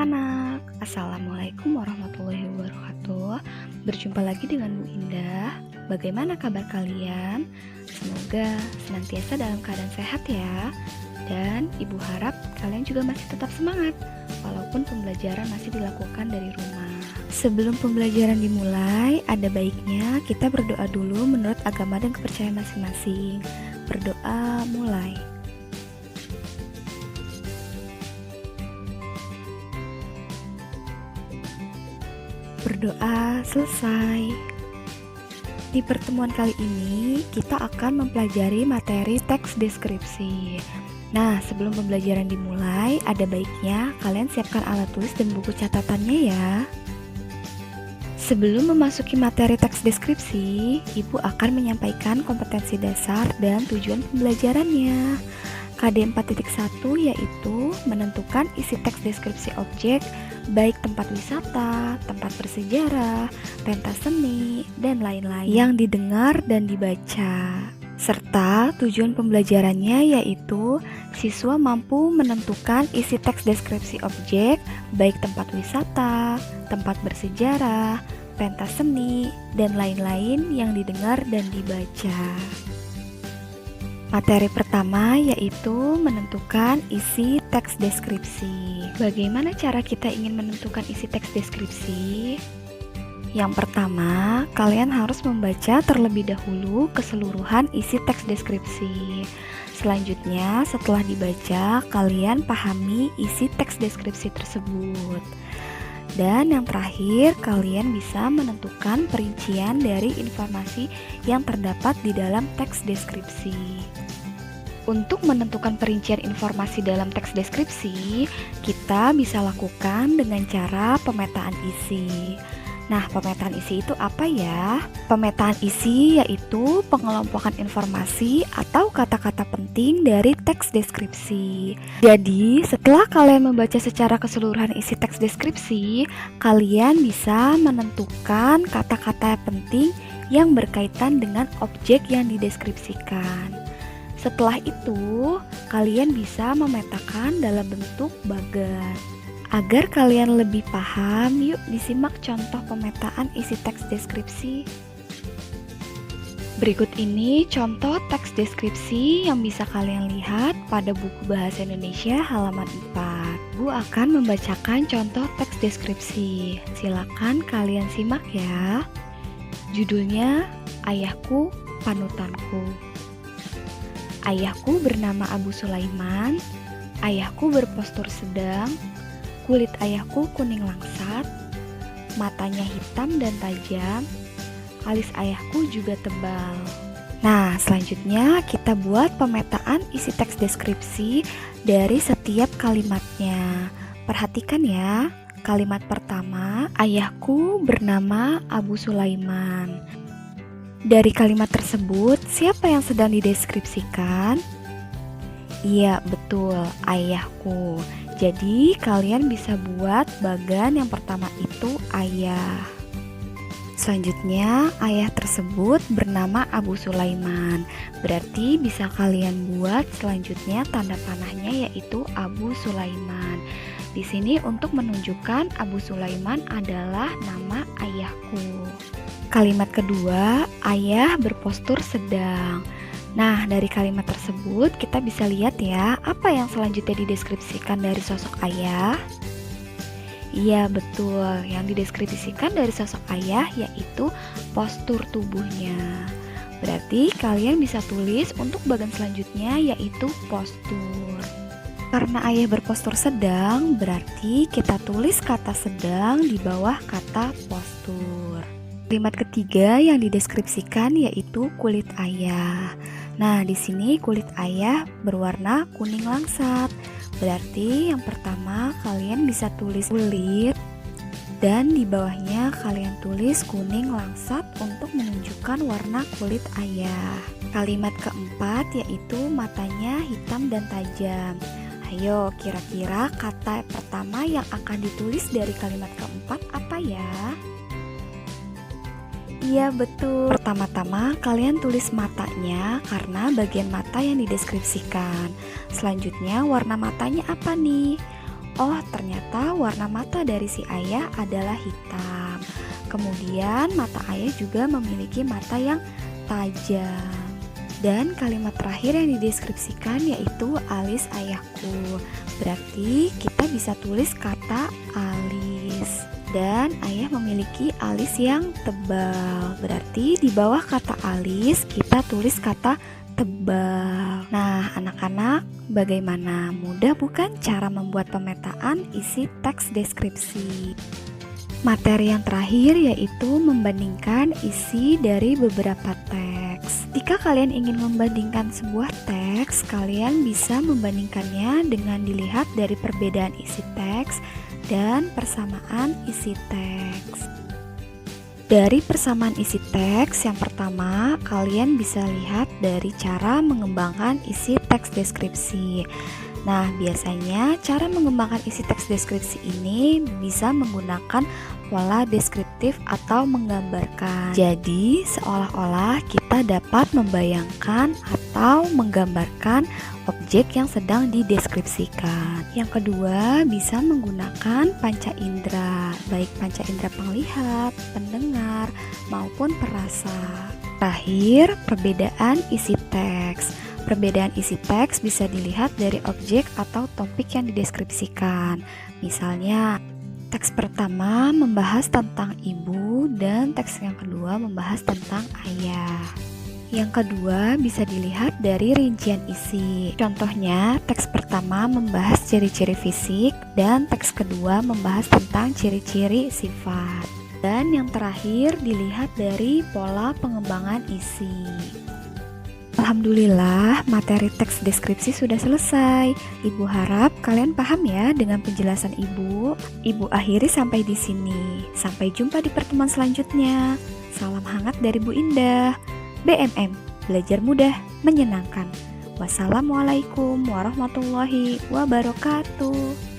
anak-anak, Assalamualaikum warahmatullahi wabarakatuh. Berjumpa lagi dengan Bu Indah. Bagaimana kabar kalian? Semoga senantiasa dalam keadaan sehat ya. Dan Ibu harap kalian juga masih tetap semangat walaupun pembelajaran masih dilakukan dari rumah. Sebelum pembelajaran dimulai, ada baiknya kita berdoa dulu menurut agama dan kepercayaan masing-masing. Berdoa mulai. Berdoa selesai. Di pertemuan kali ini, kita akan mempelajari materi teks deskripsi. Nah, sebelum pembelajaran dimulai, ada baiknya kalian siapkan alat tulis dan buku catatannya ya. Sebelum memasuki materi teks deskripsi, Ibu akan menyampaikan kompetensi dasar dan tujuan pembelajarannya. KD 4.1 yaitu menentukan isi teks deskripsi objek, baik tempat wisata, tempat bersejarah, pentas seni, dan lain-lain yang didengar dan dibaca. Serta tujuan pembelajarannya yaitu siswa mampu menentukan isi teks deskripsi objek, baik tempat wisata, tempat bersejarah, pentas seni, dan lain-lain yang didengar dan dibaca. Materi pertama yaitu menentukan isi teks deskripsi. Bagaimana cara kita ingin menentukan isi teks deskripsi? Yang pertama, kalian harus membaca terlebih dahulu keseluruhan isi teks deskripsi. Selanjutnya, setelah dibaca, kalian pahami isi teks deskripsi tersebut. Dan yang terakhir, kalian bisa menentukan perincian dari informasi yang terdapat di dalam teks deskripsi. Untuk menentukan perincian informasi dalam teks deskripsi, kita bisa lakukan dengan cara pemetaan isi. Nah, pemetaan isi itu apa ya? Pemetaan isi yaitu pengelompokan informasi atau kata-kata penting dari teks deskripsi. Jadi, setelah kalian membaca secara keseluruhan isi teks deskripsi, kalian bisa menentukan kata-kata penting yang berkaitan dengan objek yang dideskripsikan. Setelah itu, kalian bisa memetakan dalam bentuk bagan. Agar kalian lebih paham, yuk disimak contoh pemetaan isi teks deskripsi. Berikut ini contoh teks deskripsi yang bisa kalian lihat pada buku Bahasa Indonesia halaman 4. Bu akan membacakan contoh teks deskripsi. Silakan kalian simak ya. Judulnya, Ayahku Panutanku. Ayahku bernama Abu Sulaiman. Ayahku berpostur sedang. Kulit ayahku kuning langsat, matanya hitam dan tajam, alis ayahku juga tebal. Nah, selanjutnya kita buat pemetaan isi teks deskripsi dari setiap kalimatnya. Perhatikan ya, kalimat pertama, ayahku bernama Abu Sulaiman. Dari kalimat tersebut, siapa yang sedang dideskripsikan? Iya, betul, ayahku. Jadi kalian bisa buat bagan yang pertama itu ayah. Selanjutnya ayah tersebut bernama Abu Sulaiman. Berarti bisa kalian buat selanjutnya tanda panahnya yaitu Abu Sulaiman. Di sini untuk menunjukkan Abu Sulaiman adalah nama ayahku. Kalimat kedua, ayah berpostur sedang. Nah, dari kalimat tersebut kita bisa lihat ya, apa yang selanjutnya dideskripsikan dari sosok ayah? Iya, betul. Yang dideskripsikan dari sosok ayah yaitu postur tubuhnya. Berarti kalian bisa tulis untuk bagian selanjutnya yaitu postur. Karena ayah berpostur sedang, berarti kita tulis kata sedang di bawah kata postur. Kalimat ketiga yang dideskripsikan yaitu kulit ayah. Nah, di sini kulit ayah berwarna kuning langsat. Berarti yang pertama kalian bisa tulis kulit dan di bawahnya kalian tulis kuning langsat untuk menunjukkan warna kulit ayah. Kalimat keempat yaitu matanya hitam dan tajam. Ayo, kira-kira kata pertama yang akan ditulis dari kalimat keempat apa ya? Iya, betul. Pertama-tama kalian tulis matanya karena bagian mata yang dideskripsikan. Selanjutnya warna matanya apa nih? Oh, ternyata warna mata dari si ayah adalah hitam. Kemudian mata ayah juga memiliki mata yang tajam. Dan kalimat terakhir yang dideskripsikan yaitu alis ayahku. Berarti kita bisa tulis kata alis. Dan ayah memiliki alis yang tebal. Berarti di bawah kata alis kita tulis kata tebal. Nah, anak-anak, bagaimana? Mudah bukan cara membuat pemetaan isi teks deskripsi? Materi yang terakhir yaitu membandingkan isi dari beberapa teks. Jika kalian ingin membandingkan sebuah teks, kalian bisa membandingkannya dengan dilihat dari perbedaan isi teks dan persamaan isi teks. Dari persamaan isi teks, yang pertama, kalian bisa lihat dari cara mengembangkan isi teks deskripsi. Nah, biasanya cara mengembangkan isi teks deskripsi ini bisa menggunakan pola deskriptif atau menggambarkan. Jadi, seolah-olah kita dapat membayangkan atau menggambarkan objek yang sedang dideskripsikan. Yang kedua, bisa menggunakan panca indera, baik panca indera penglihat, pendengar, maupun perasa. Terakhir, perbedaan isi teks. Perbedaan isi teks bisa dilihat dari objek atau topik yang dideskripsikan. Misalnya, teks pertama membahas tentang ibu dan teks yang kedua membahas tentang ayah. Yang kedua bisa dilihat dari rincian isi. Contohnya, teks pertama membahas ciri-ciri fisik dan teks kedua membahas tentang ciri-ciri sifat. Dan yang terakhir dilihat dari pola pengembangan isi. Alhamdulillah, materi teks deskripsi sudah selesai. Ibu harap kalian paham ya dengan penjelasan Ibu. Ibu akhiri sampai di sini. Sampai jumpa di pertemuan selanjutnya. Salam hangat dari Bu Indah. BMM, belajar mudah, menyenangkan. Wassalamualaikum warahmatullahi wabarakatuh.